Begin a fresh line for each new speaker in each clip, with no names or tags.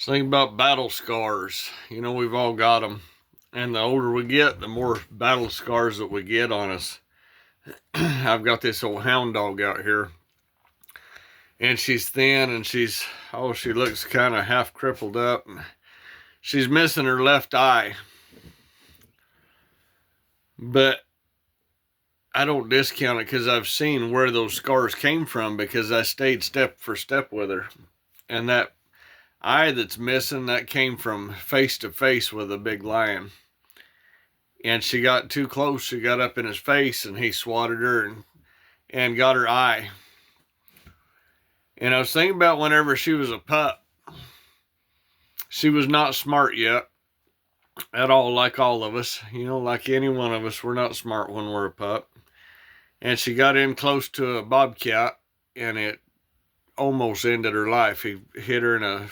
Think about battle scars. We've all got them. And the older we get, the more battle scars that we get on us. I've got this old hound dog out here. And she's thin and she looks kind of half crippled up. And she's missing her left eye. But I don't discount it because I've seen where those scars came from because I stayed step for step with her. And that eye that's missing, that came from face to face with a big lion. And she got too close. She got up in his face and he swatted her and got her eye. And I was thinking about whenever she was a pup, she was not smart yet at all, like all of us. Like any one of us, we're not smart when we're a pup. And she got in close to a bobcat and it almost ended her life. He hit her in a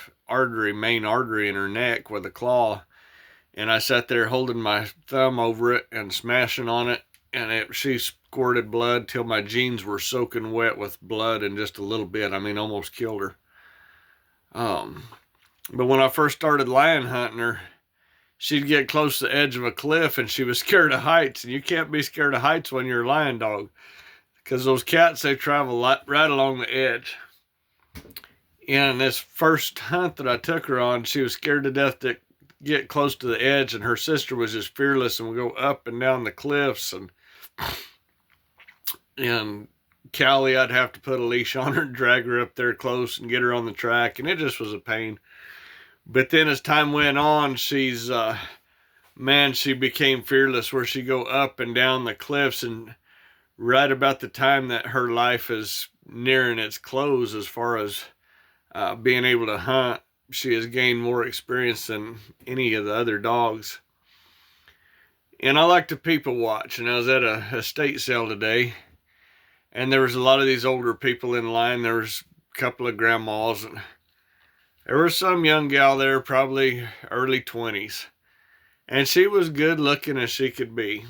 main artery in her neck with a claw. And I sat there holding my thumb over it and smashing on it. And she squirted blood till my jeans were soaking wet with blood in just a little bit. I mean, almost killed her. But when I first started lion hunting her, she'd get close to the edge of a cliff and she was scared of heights. And you can't be scared of heights when you're a lion dog. Because those cats, they travel right along the edge. And this first hunt that I took her on, she was scared to death to get close to the edge, and her sister was just fearless and would go up and down the cliffs. And Callie, I'd have to put a leash on her and drag her up there close and get her on the track, and it just was a pain. But then as time went on, she became fearless where she'd go up and down the cliffs. And right about the time that her life is nearing its close as far as being able to hunt, she has gained more experience than any of the other dogs. And I like to people watch. And I was at a estate sale today, and there was a lot of these older people in line. There was a couple of grandmas, and there was some young gal there, probably early 20s. And she was good looking as she could be.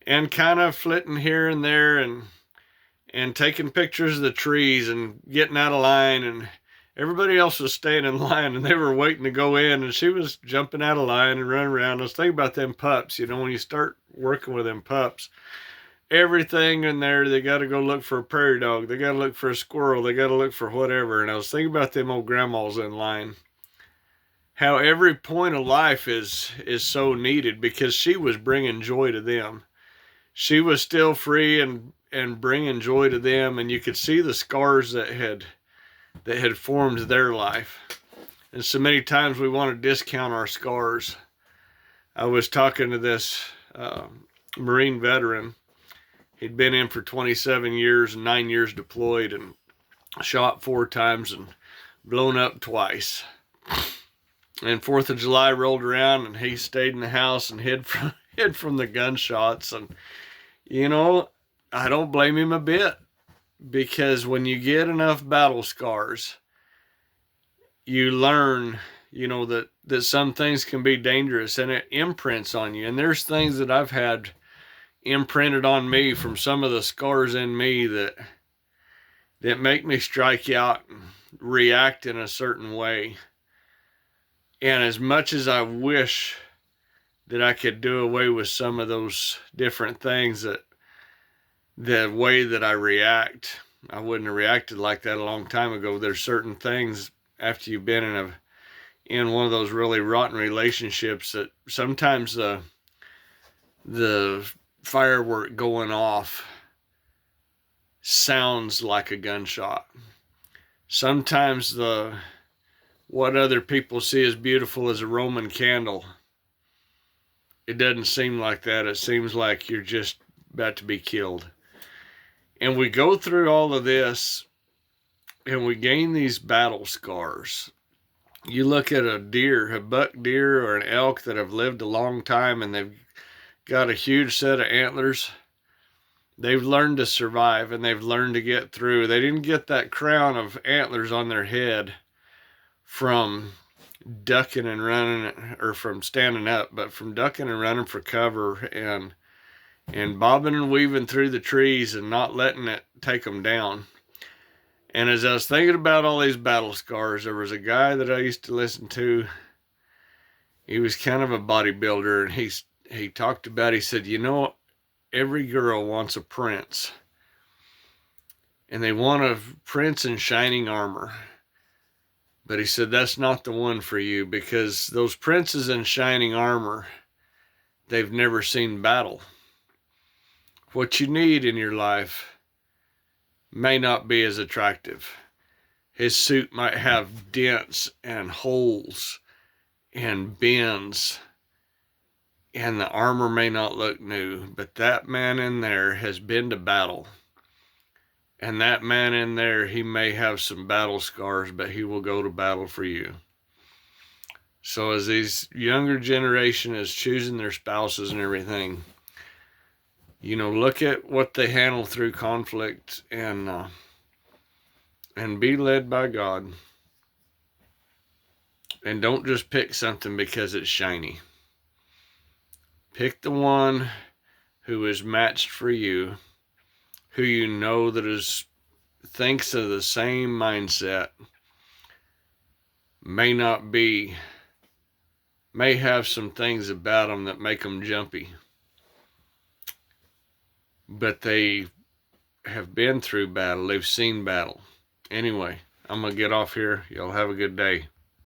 And kind of flitting here and there and taking pictures of the trees and getting out of line. And everybody else was staying in line and they were waiting to go in, and she was jumping out of line and running around. I was thinking about them pups. When you start working with them pups, everything in there, they got to go look for a prairie dog. They got to look for a squirrel. They got to look for whatever. And I was thinking about them old grandmas in line. How every point of life is so needed because she was bringing joy to them. She was still free and bringing joy to them. And you could see the scars that had formed their life. And so many times we want to discount our scars. I was talking to this Marine veteran. He'd been in for 27 years and 9 years deployed and shot 4 times and blown up twice. And 4th of July rolled around and he stayed in the house and hid from the gunshots. And, I don't blame him a bit. Because when you get enough battle scars, you learn, that some things can be dangerous and it imprints on you. And there's things that I've had imprinted on me from some of the scars in me that make me strike out and react in a certain way. And as much as I wish that I could do away with some of those different things, that the way that I react, I wouldn't have reacted like that a long time ago. There's certain things after you've been in one of those really rotten relationships that sometimes the firework going off sounds like a gunshot. Sometimes what other people see as beautiful as a Roman candle, it doesn't seem like that. It seems like you're just about to be killed. And we go through all of this and we gain these battle scars. You look at a buck deer or an elk that have lived a long time and they've got a huge set of antlers. They've learned to survive and they've learned to get through. They didn't get that crown of antlers on their head from ducking and running or from standing up, but from ducking and running for cover and bobbing and weaving through the trees and not letting it take them down. And as I was thinking about all these battle scars, there was a guy that I used to listen to. He was kind of a bodybuilder, and he talked about, he said, every girl wants a prince, and they want a prince in shining armor. But he said, that's not the one for you, because those princes in shining armor, they've never seen battle. What you need in your life may not be as attractive. His suit might have dents and holes and bends, and the armor may not look new, but that man in there has been to battle. And that man in there, he may have some battle scars, but he will go to battle for you. So as these younger generation is choosing their spouses and everything, look at what they handle through conflict, and be led by God. And don't just pick something because it's shiny. Pick the one who is matched for you, who you know that thinks of the same mindset, may have some things about them that make them jumpy, but they have been through battle. They've seen battle. Anyway, I'm going to get off here. Y'all have a good day.